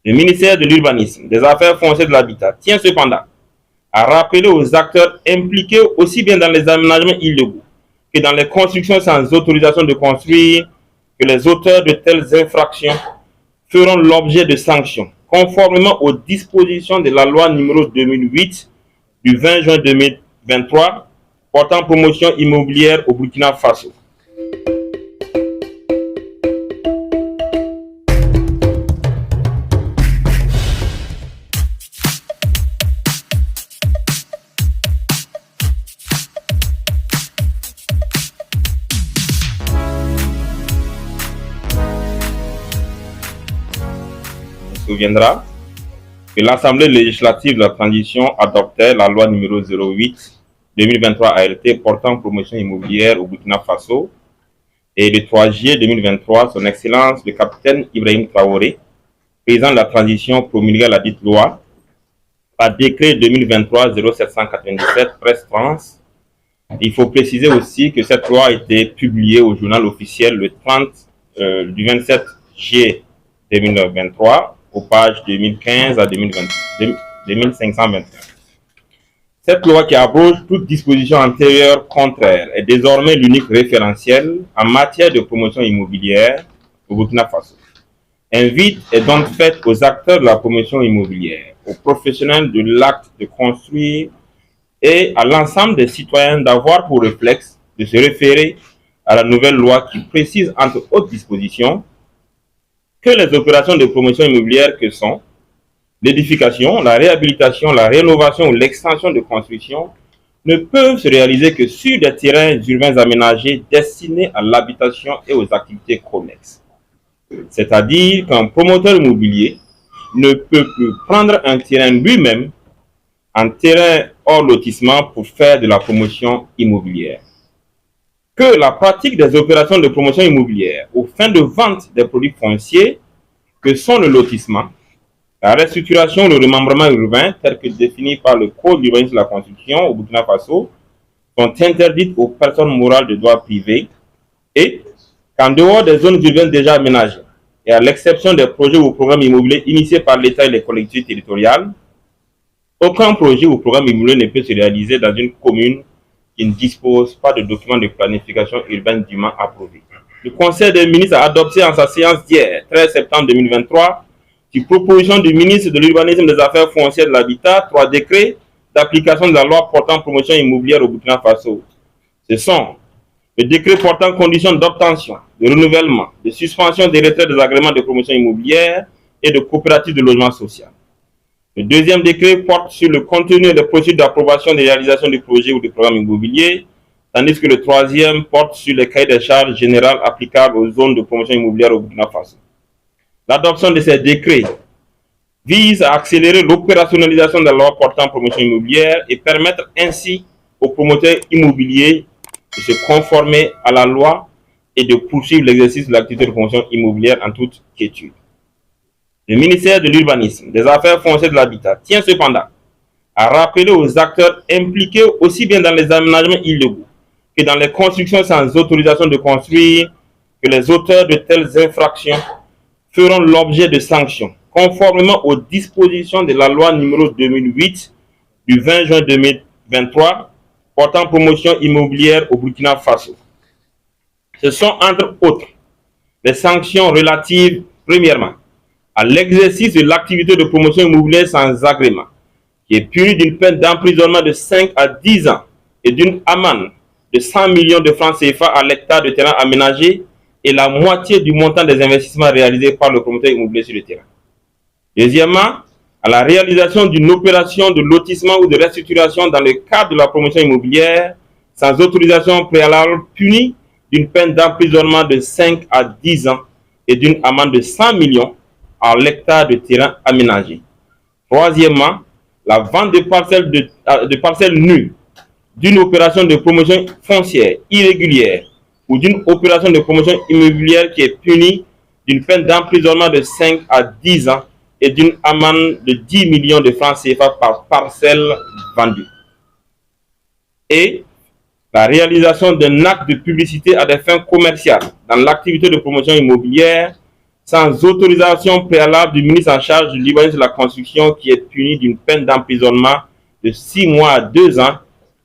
Le ministère de l'Urbanisme, des Affaires foncières et de l'Habitat tient cependant à rappeler aux acteurs impliqués aussi bien dans les aménagements illégaux que dans les constructions sans autorisation de construire que les auteurs de telles infractions feront l'objet de sanctions, conformément aux dispositions de la loi numéro 2008 du 20 juin 2023 portant promotion immobilière au Burkina Faso. Souviendra que l'Assemblée législative de la transition adoptait la loi numéro 08-2023 ART portant promotion immobilière au Burkina Faso et le 3 juillet 2023, son Excellence le capitaine Ibrahim Traoré, président de la transition, promulgua la dite loi par décret 2023-0797 presse trans. Il faut préciser aussi que cette loi a été publiée au journal officiel le 27 juillet 2023 aux pages 2015 à 2521. Cette loi qui abroge toute disposition antérieure contraire est désormais l'unique référentiel en matière de promotion immobilière au Burkina Faso. Invite est donc faite aux acteurs de la promotion immobilière, aux professionnels de l'acte de construire et à l'ensemble des citoyens d'avoir pour réflexe de se référer à la nouvelle loi qui précise entre autres dispositions que les opérations de promotion immobilière que sont l'édification, la réhabilitation, la rénovation ou l'extension de construction ne peuvent se réaliser que sur des terrains urbains aménagés destinés à l'habitation et aux activités connexes. C'est-à-dire qu'un promoteur immobilier ne peut plus prendre un terrain lui-même en terrain hors lotissement pour faire de la promotion immobilière. Que la pratique des opérations de promotion immobilière aux fins de vente des produits fonciers que sont le lotissement, la restructuration, le remembrement urbain tel que défini par le Code d'urbanisme de la construction au Burkina Faso sont interdites aux personnes morales de droit privé et qu'en dehors des zones urbaines déjà aménagées et à l'exception des projets ou programmes immobiliers initiés par l'État et les collectivités territoriales, aucun projet ou programme immobilier ne peut se réaliser dans une commune qui ne dispose pas de documents de planification urbaine dûment approuvés. Le Conseil des ministres a adopté en sa séance d'hier, 13 septembre 2023, sur proposition du ministre de l'Urbanisme, des Affaires foncières et de l'Habitat, 3 décrets d'application de la loi portant promotion immobilière au Burkina Faso. Ce sont le décret portant conditions d'obtention, de renouvellement, de suspension des retraits des agréments de promotion immobilière et de coopératives de logement social. Le deuxième décret porte sur le contenu et les procédures d'approbation des réalisations du projet ou du programme immobilier, tandis que le troisième porte sur les cahiers des charges générales applicables aux zones de promotion immobilière au Burkina Faso. L'adoption de ces décrets vise à accélérer l'opérationnalisation de la loi portant promotion immobilière et permettre ainsi aux promoteurs immobiliers de se conformer à la loi et de poursuivre l'exercice de l'activité de promotion immobilière en toute quiétude. Le ministère de l'Urbanisme, des Affaires foncières et de l'Habitat tient cependant à rappeler aux acteurs impliqués aussi bien dans les aménagements illégaux que dans les constructions sans autorisation de construire que les auteurs de telles infractions feront l'objet de sanctions, conformément aux dispositions de la loi numéro 2008 du 20 juin 2023 portant promotion immobilière au Burkina Faso. Ce sont entre autres les sanctions relatives, premièrement, à l'exercice de l'activité de promotion immobilière sans agrément, qui est puni d'une peine d'emprisonnement de 5 à 10 ans et d'une amende de 100 millions de francs CFA à l'hectare de terrain aménagé et la moitié du montant des investissements réalisés par le promoteur immobilier sur le terrain. Deuxièmement, à la réalisation d'une opération de lotissement ou de restructuration dans le cadre de la promotion immobilière sans autorisation préalable punie d'une peine d'emprisonnement de 5 à 10 ans et d'une amende de 100 millions à l'hectare de terrain aménagé. Troisièmement, la vente de parcelles nues d'une opération de promotion foncière irrégulière ou d'une opération de promotion immobilière qui est punie d'une peine d'emprisonnement de 5 à 10 ans et d'une amende de 10 millions de francs CFA par parcelle vendue. Et la réalisation d'un acte de publicité à des fins commerciales dans l'activité de promotion immobilière sans autorisation préalable du ministre en charge du l'urbanisme de la construction, qui est puni d'une peine d'emprisonnement de 6 mois à 2 ans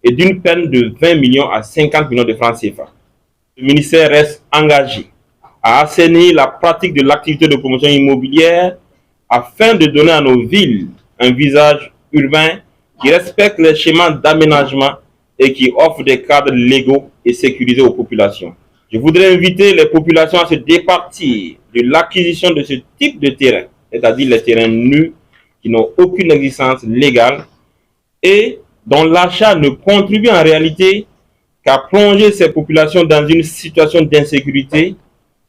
et d'une peine de 20 millions à 50 millions de francs CFA. Le ministère reste engagé à assainir la pratique de l'activité de promotion immobilière afin de donner à nos villes un visage urbain qui respecte les schémas d'aménagement et qui offre des cadres légaux et sécurisés aux populations. Je voudrais inviter les populations à se départir de l'acquisition de ce type de terrain, c'est-à-dire les terrains nus qui n'ont aucune existence légale et dont l'achat ne contribue en réalité qu'à plonger ces populations dans une situation d'insécurité,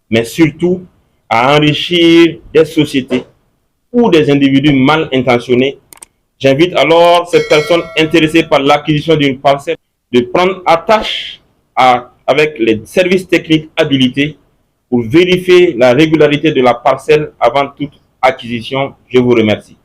mais surtout à enrichir des sociétés ou des individus mal intentionnés. J'invite alors ces personnes intéressées par l'acquisition d'une parcelle de prendre attache avec les services techniques habilités pour vérifier la régularité de la parcelle avant toute acquisition. Je vous remercie.